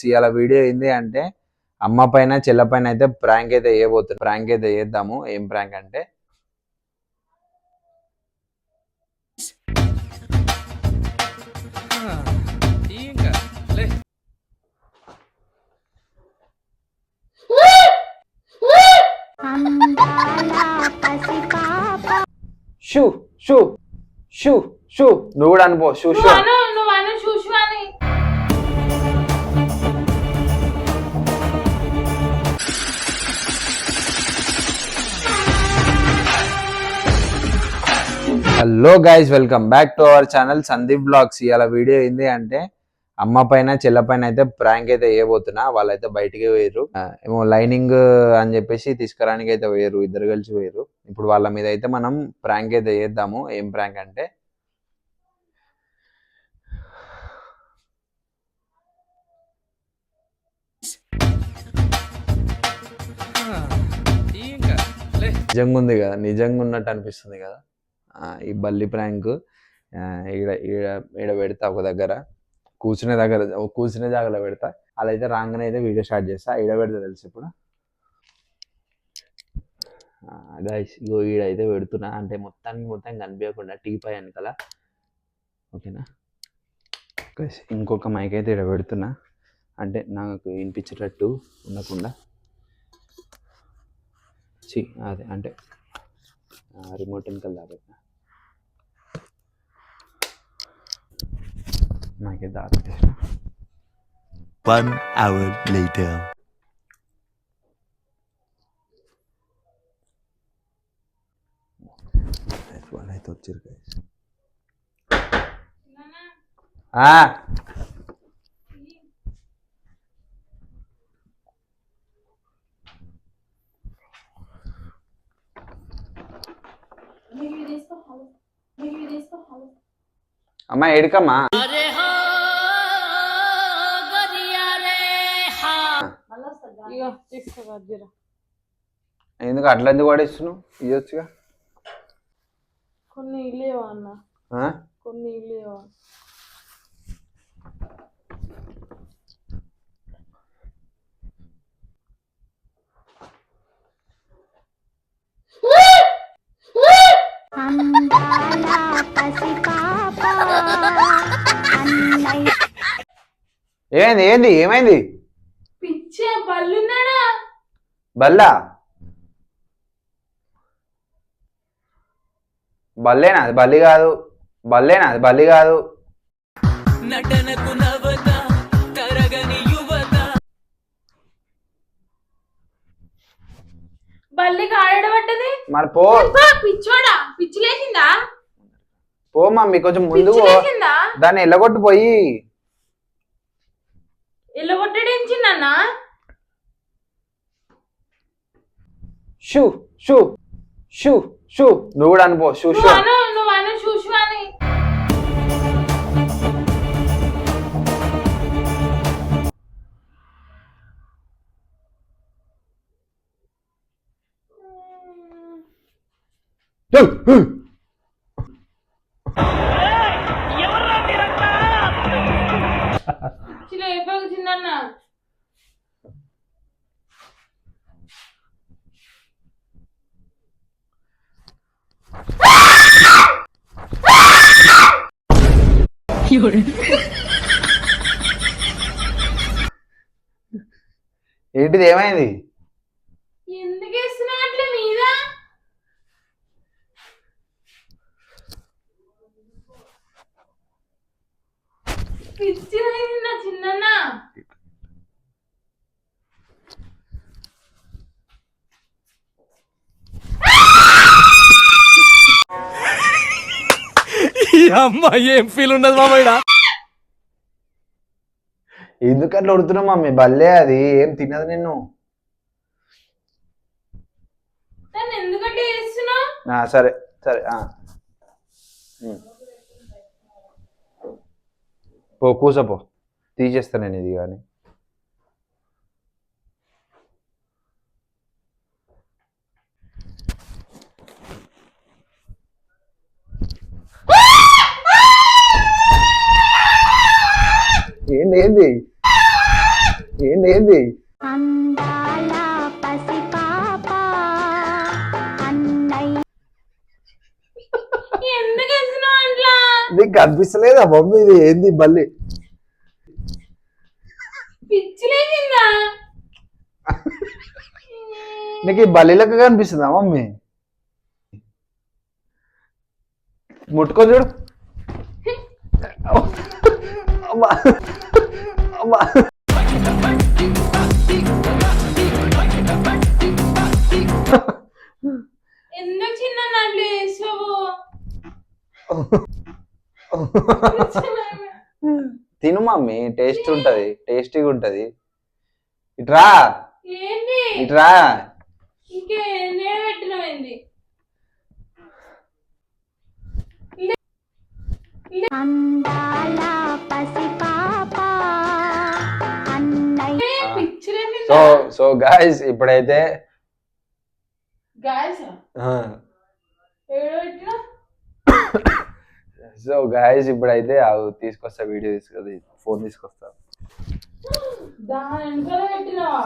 ఇవాళ వీడియో ఏంది అంటే అమ్మ పైన చెల్ల పైన అయితే ప్రాంక్ అయితే వేయబోతుంది. ప్రాంక్ అయితే చేద్దాము. ఏం ప్రాంక్ అంటే షూ షూ షూ షూ నువ్వు కూడా అనుకో షూ షూ hello guys, welcome back to our channel Sandeep vlogs. ఇవాళ వీడియో ఏంది అంటే అమ్మ పైన చెల్ల పైన అయితే ప్రాంక్ అయితే వేయబోతున్నా. వాళ్ళైతే బయటికి పోయారు, ఏమో లైనింగ్ అని చెప్పేసి తీసుకురానికి అయితే పోయారు, ఇద్దరు కలిసి పోయారు. ఇప్పుడు వాళ్ళ మీద అయితే మనం ప్రాంక్ అయితే చేద్దాము. ఏం ప్రాంక్ అంటే నిజంగా ఉంది కదా, నిజంగా ఉన్నట్టు అనిపిస్తుంది కదా. ఈ బల్లి ప్రాంక్ ఈడ ఈడ ఈడ పెడతా, ఒక దగ్గర కూర్చునే జాగాలో పెడతా. అలా అయితే రాగానే అయితే వీడియో స్టార్ట్ చేస్తా. ఈడ పెడతా తెలుసు ఇప్పుడు గైస్. ఇగో ఈడైతే పెడుతున్నా, అంటే మొత్తం కనిపించకుండా టీపై వెనకాల, ఓకేనా గైస్. ఇంకొక మైక్ అయితే ఈడ పెడుతున్నా, అంటే నాకు వినిపించేటట్టు ఉండకుండా. అదే అంటే రిమోట్ వెనకాల దాపెట్టిన నాకే దాపెట్టేసిన. 1 hour later. వాళ్ళైతే వచ్చారు గైస్. అమ్మా ఏడికమ్మా, ఎందుకు అట్లా ఎందుకు పడేస్తున్నావు? ఇవ్వచ్చుగా. కొన్ని ఇల్లేవా అన్న, కొన్ని ఇల్లేవా. ఏమైంది? పిచ్చే బల్లున్నాడా? బల్లా బల్లేనా? అది బల్లి కాదు. బల్లేనా? అది బల్లి కాదు. బల్లికి ఆడబట్టది మరి పో. పిచ్చోడా, పిచ్చి లేచిందా? పో మమ్మీ, కొంచెం ముందు దాన్ని ఎల్లగొట్టు పోయి. ఎల్లగొట్టడేంచిందన్నా? షూ షూ షూ షూ నువ్వు కూడా అనుకో షూ షూ. నువ్వు అను షూషు అని. చిన్న ఏంటిది? ఏమైంది? ఎందుకు వేస్తున్నా అట్లా మీద? పిచ్చి నా చిన్న. అమ్మా ఏం ఫీల్ ఉండదు మామయ్య. ఎందుకట్లా ఉడుతున్నావు మమ్మీ? బల్లే అది, ఏం తినదు నిన్ను. ఎందుకంటే వేస్తున్నా. సరే సరే పో, కూసపో, తీసేస్తా నేను ఇది. కానీ ఏంది? ఏంది ఏంది అందాల పసిపాప అన్నయ్య ఎందుకు వేస్తున్నావు అట్లా? నీకు కనిపిస్తలేదా మమ్మీ ఇది ఏంది బల్లి పిచ్చి లేచిందా? నీకు ఈ బల్లిలకు కనిపిస్తుందా మమ్మీ ముట్టుకొని చూడు అమ్మా అమ్మా ఎందుకు చిన్న అట్లా వేసావు? తిను మమ్మీ టేస్ట్ ఉంటది టేస్టీగా ఉంటది ఇట్రా ఏంటి ఇట్రా ఇంకే నేను పెట్టినవేంది? అందాల పసిపాప అన్నయ్య పిచ్చి సో లేచిందా? సో గాయస్ ఇప్పుడైతే గాయస్ ఏడో పెట్టినా? సో గాయస్ ఇప్పుడైతే తీసుకొస్తా వీడియో తీసుకొస్తా ఫోన్ తీసుకొస్తా దాని వెనకాల పెట్టినావా?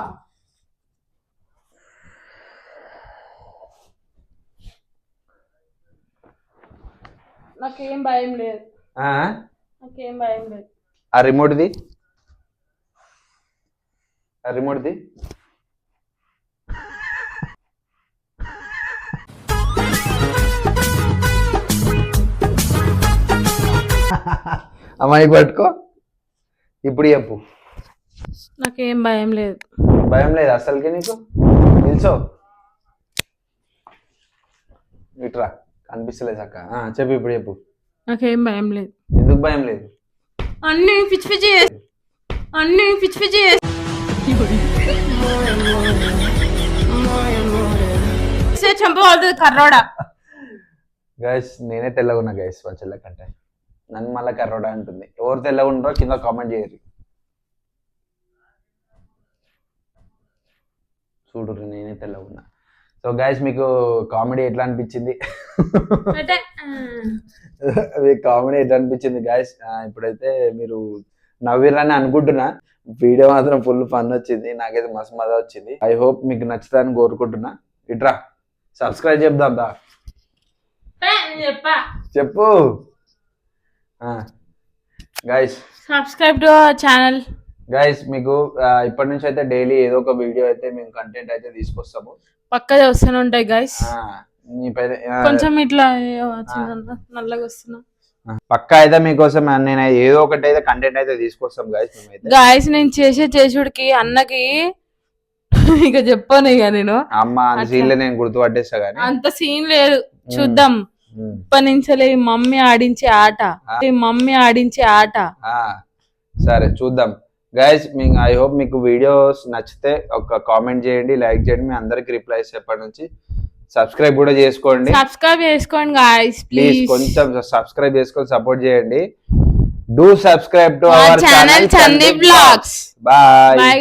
నాకేం భయం లేదు, ఆ నాకేం భయం లేదు. ఆ రిమోట్ది ఆ రిమోట్ది అమ్మాయి పట్టుకో ఇప్పుడు చెప్పు నాకేం భయం లేదు. భయం లేదు అసలుకి నీకు నిల్చో ఇట్రా కనిపిస్తలేదు అక్క చెప్పు ఇప్పుడు చెప్పు నాకేం భయం లేదు. ఎందుకు భయం లేదు అన్ని పిచ్చి పిచ్చి అన్ని పిచ్చి పిచ్చి చంప అవుతుంది కర్రోడా. గైస్ నేనే తెల్లగా ఉన్నా గైస్ మా చెల్లె కంటే నన్ను మళ్ళీ కర్రోడా అంటుంది ఎవరు తెల్లగా ఉన్నారో కింద కామెంట్ చేయరు చూడు నేనే తెల్లగా ఉన్నా సో గైస్ మీకు కామెడీ ఎట్లా అనిపించింది అంటే మీకు కామెడీ ఎట్లా అనిపించింది గైస్ ఇప్పుడైతే మీరు నవ్విరని అనుకుంటున్నా వీడియో మాత్రం ఫుల్ ఫన్ వచ్చింది నాకైతే మస్తు మజా వచ్చింది ఐ హోప్ మీకు నచ్చుతారని కోరుకుంటున్నా ఇట్రా సబ్స్క్రైబ్ చెప్దాం దా చెప్పా చెప్పు guys subscribe to our channel. Guys మీకు ఇప్పటి నుంచి అయితే డైలీ ఏదో ఒక వీడియో అయితే మేము కంటెంట్ అయితే తీసుకొస్తాము పక్కగా వస్తూనే ఉంటాయి గైస్. మీపైన కొంచెం ఇట్లా నల్లగా వస్తున్నా పక్కా అయితే మీకోసం నేను ఏదో ఒకటి అయితే కంటెంట్ అయితే తీసుకొస్తాం గైస్ మేమైతే గాయస్ నేను చేసుడికి అన్నకి ఇక చెప్పాను ఇక నేను అమ్మ అంత సీన్లే నేను గుర్తుపట్టేస్తా గానీ అంత సీన్ లేదు చూద్దాం. ఇప్పటి నుంచే మమ్మీ ఆడించే ఆట మమ్మీ ఆడించే ఆట. సరే చూద్దాం గైస్ మీకు ఐ హోప్ మీకు వీడియోస్ నచ్చితే ఒక కామెంట్ చేయండి లైక్ చేయండి మీ అందరికి రిప్లై ఇప్పటి నుంచి సబ్స్క్రైబ్ కూడా చేసుకోండి సబ్స్క్రైబ్ చేసుకోండి గాయస్ ప్లీజ్ కొంచెం సబ్స్క్రైబ్ చేసుకొని సపోర్ట్ చేయండి do subscribe to our channel Sandeep vlogs. Bye bye.